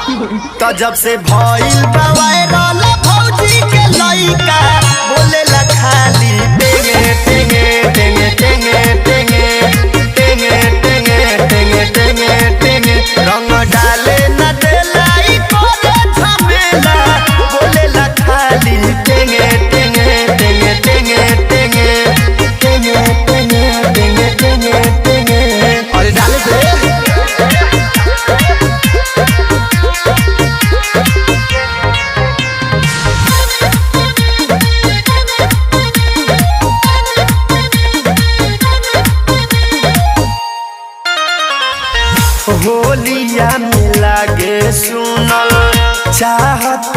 तो जब से भइल बा वायरल भौजी के लइका बोलेला खाली टेंगे टेंगे टेंगे टेंगे टेंगे टेंगे टेंगे टेंगे टेंगे टेंगे रंग डाले न देला ई करे झमेला बोलेला खाली टेंगे टेंगे टेंगे टेंगे टेंगे टेंगे टेंगे टेंगे टेंगे टेंगे और डाले दे होलिया में लागे सुनल चाहत